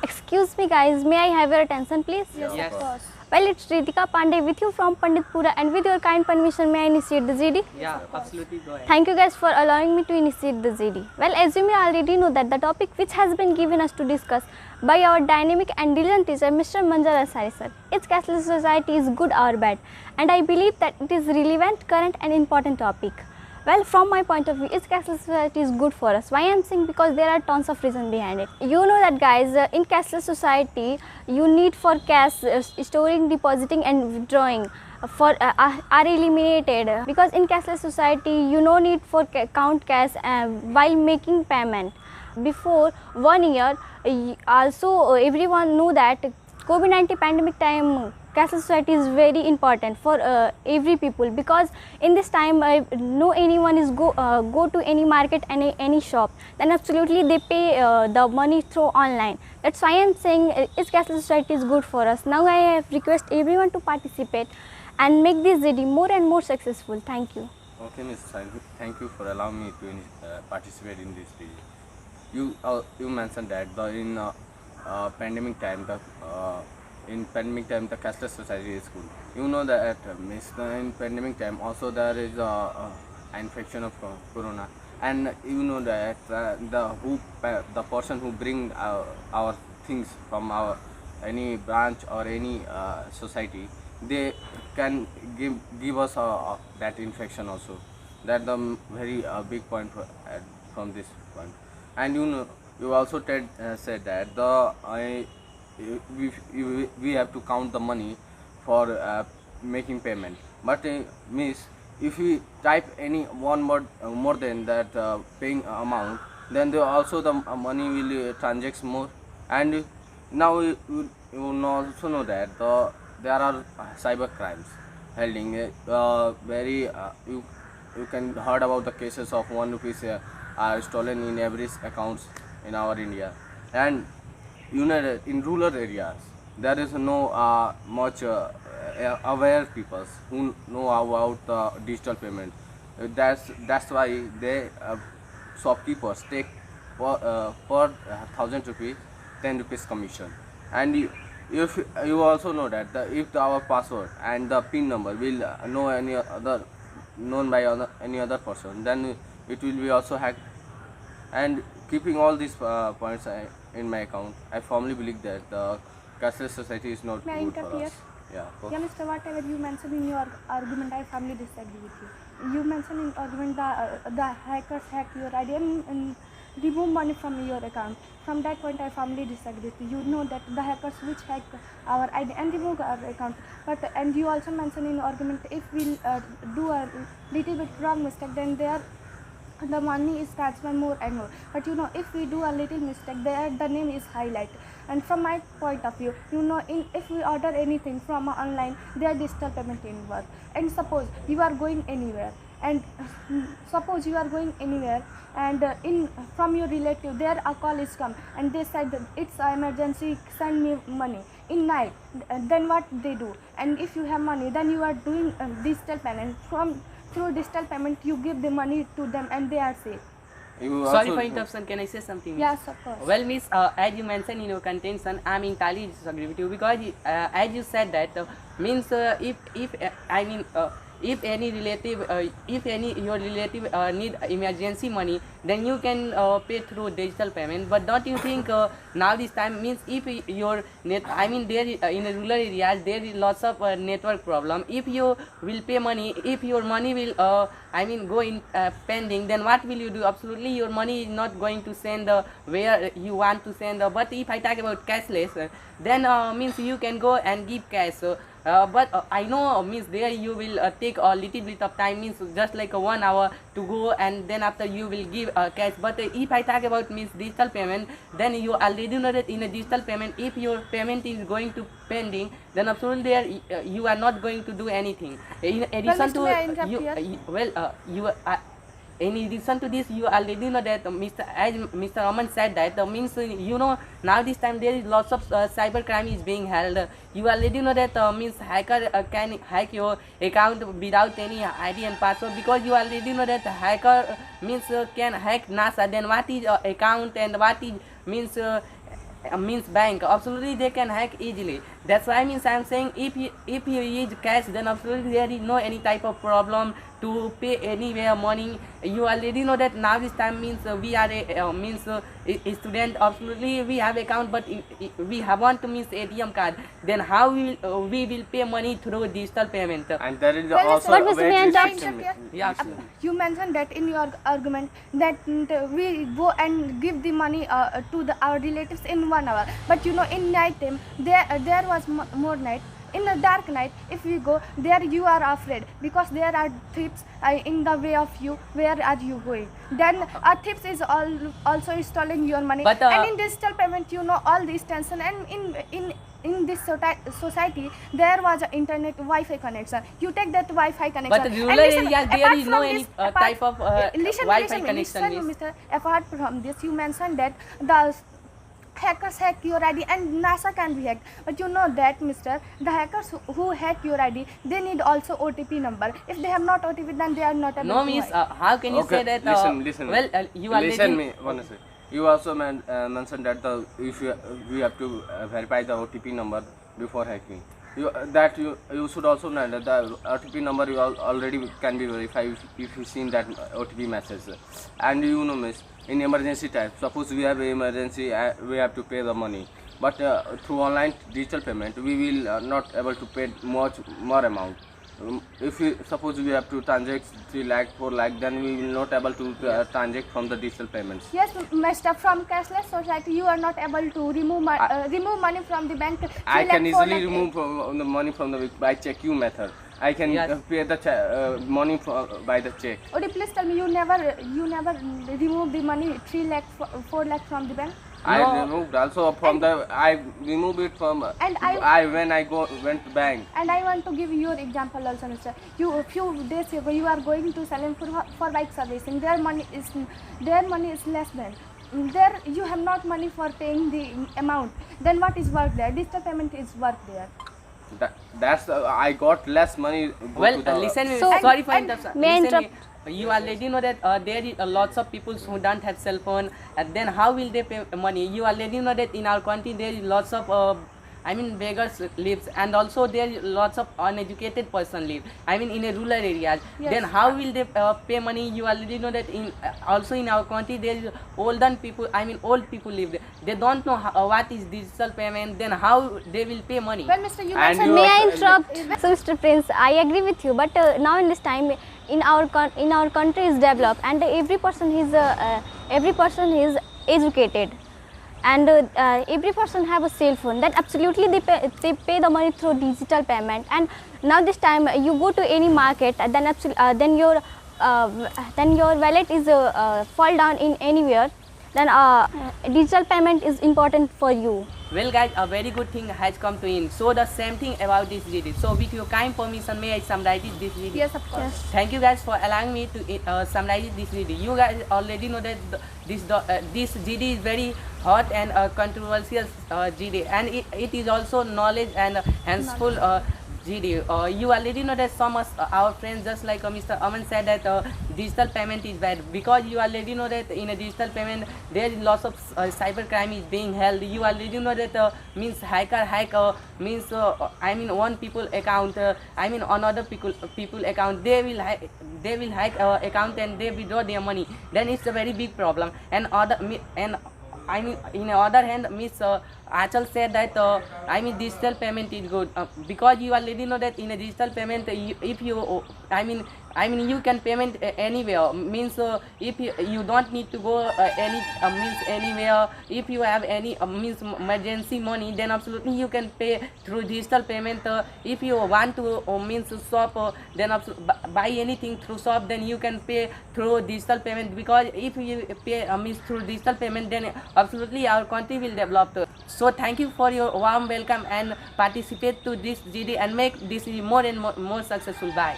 Excuse me guys, may I have your attention please? Yes. Of course. Well, it's Ritika Pandey with you from Panditpura, and with your kind permission may I initiate the GD? Yeah, absolutely. Go ahead. Thank you guys for allowing me to initiate the GD. Well, as you may already know that the topic which has been given us to discuss by our dynamic and diligent teacher Mr. Manjar Ansari sir, is cashless society is good or bad? And I believe that it is relevant, current and important topic. Well, from my point of view, is cashless society is good for us? Why I am saying? Because there are tons of reasons behind it. You know that guys, in cashless society, you need for cash storing, depositing and withdrawing for are eliminated, because in cashless society you no need for count cash while making payment. Before 1 year, also everyone knew that COVID-19 pandemic time cashless society is very important for every people, because in this time no anyone is go to any market, any shop, then absolutely they pay the money through online. That's why I am saying is cashless society is good for us. Now I have request everyone to participate and make this ZD more and more successful. Thank you. Okay, Ms. Sai, thank you for allowing me to participate in this video. You mentioned that in pandemic time the cashless society is good. You know that in pandemic time also there is infection of corona, and you know that the person who bring our things from our any branch or any society, they can give us that infection also. That's the very big point from this point. And you also said that we have to count the money for making payment, but miss, if we type any one word more than that paying amount, then the money will transact more. And now you also know that there are cyber crimes holding very you can heard about the cases of 1 rupees are stolen in every accounts in our India. And that in rural areas there is no much aware people who know about digital payment. That's why they shopkeepers take per 1,000 rupees 10 rupees commission. And if you also know that if our password and the PIN number will known by any other person, then it will be also hacked. And keeping all these points in my account, I firmly believe that the cashless society is not May I good for interfere? us. Yeah. Yeah, Mr. Whatever you mentioned in your argument, I firmly disagree with you. You mentioned in argument the hackers hack your ID and remove money from your account. From that point, I firmly disagree with you. You know that the hackers which hack our ID and remove our account. And you also mentioned in argument, if we do a little bit wrong mistake, then the money is transferred more and more. But if we do a little mistake, the name is highlighted. And from my point of view, if we order anything from online, there digital payment involved. And suppose you are going anywhere, and from your relative, there a call is come, and they said that it's an emergency, send me money in night. Then what they do? And if you have money, then you are doing digital payment. Through digital payment, you give the money to them, and they are safe. Sorry for interruption. Can I say something? Yes, of course. Well, Miss, as you mentioned in your contention, I'm entirely disagree with you, because as you said that means if any relative, your relative need emergency money, then you can pay through digital payment. But don't you think now this time means if your net, there in the rural areas there is lots of network problem. If you will pay money, if your money will go in pending, then what will you do? Absolutely, your money is not going to send where you want to send. But if I talk about cashless, then means you can go and give cash. But I know means there you will take a little bit of time, means just like 1 hour to go, and then after you will give cash. But if I talk about means digital payment, then you already know that in a digital payment, if your payment is going to pending, then absolutely there you are not going to do anything. In addition Mr. May I interrupt here? in addition to this, you already know that as Mr. Aman said that means now this time there is lots of cyber crime is being held. You already know that means hacker can hack your account without any ID and password, because you already know that hacker means can hack NASA. Then what is account and what is means bank? Absolutely they can hack easily. That's why means I'm saying if you use cash, then absolutely there is no any type of problem to pay anywhere money. You already know that now this time means we are a student. Absolutely we have account, but we have want to means ATM card. Then how we will pay money through digital payment? And there is Well, also what a was the weight main restriction. Yeah, absolutely. You mentioned that in your argument that we go and give the money to our relatives in 1 hour, but in night time there was more night. In the dark night, if we go there, you are afraid because there are thieves in the way of you. Where are you going? Then a thieves is also stealing your money. But, and in digital payment, all this tension. And in this society, there was an internet Wi-Fi connection. You take that Wi-Fi connection. But And rural listen, areas there apart is from no this- any apart- type of Wi-Fi listen, connection. Mister. Apart from this, you mentioned that the hackers hack your ID and NASA can be hacked. But you know that, Mister, the hackers who hack your ID, they need also OTP number. If they have not OTP, then they are not able No, to miss. hack. How can you say that? Listen. Well, you already. Listen me. One second. You also mentioned that if we have to verify the OTP number before hacking. You should also know that the OTP number you already can be verified if you seen that OTP message. And miss, in emergency time, suppose we have an emergency, we have to pay the money. But through online digital payment, we will not able to pay much more amount. If we suppose we have to transact 3 lakh, 4 lakh, then we will not able to transact from the digital payments. Yes, Mister, from cashless society, you are not able to remove money from the bank. I 3 can lakh, 4 easily lakh, remove the money from the by check you method. I can Yes. pay the money by the check. Would you please tell me you never remove the money 3 lakh, 4 lakh from the bank? I No. removed also from I remove it from And when I went to bank. And I want to give your example also, Mister. A few days ago, you are going to Sohanpur for bike servicing. Their money is less than. There you have not money for paying the amount. Then what is work there? Digital payment is work there. That's I got less money. Well, listen. So- Sorry for and- interruption. May I Listen, interrupt? you already know that there is lots of people who don't have cell phone, and then how will they pay money? You already know that in our country there is lots of beggars lives, and also there is lots of uneducated person live. In a rural areas. Yes. Then how will they pay money? You already know that also in our country there is older people. Old people live there. They don't know what is digital payment. Then how they will pay money? Well, Mister, you And mentioned you May I also- interrupt? So, Mr. Prince, I agree with you, but now in this time, in our country is developed, and every person is educated, and every person have a cell phone. Then absolutely they pay the money through digital payment. And now this time you go to any market, then your wallet is fall down in anywhere. Then digital payment is important for you. Well guys, a very good thing has come to in. So the same thing about this video. So with your kind permission, may I summarize this video? yes, of course. Thank you guys for allowing me to summarize this video. You guys already know that this GD is very hot and controversial GD, and it is also knowledge and handsful GD. You already know that some of our friends, just like Mr. Aman said, that digital payment is bad, because you already know that in a digital payment there is lots of cyber crime is being held. You already know that means hack means one people account, another people account. They will hack account and they withdraw their money. Then it's a very big problem. And in the other hand, Miss Achal said that digital payment is good, because you already know that in a digital payment, if you you can payment anywhere. Means if you don't need to go anywhere. If you have any emergency money, then absolutely you can pay through digital payment. If you want to shop, then buy anything through shop, then you can pay through digital payment, because if you pay through digital payment, then absolutely our country will develop. So thank you for your warm welcome, and participate to this GD and make this more and more successful. Bye.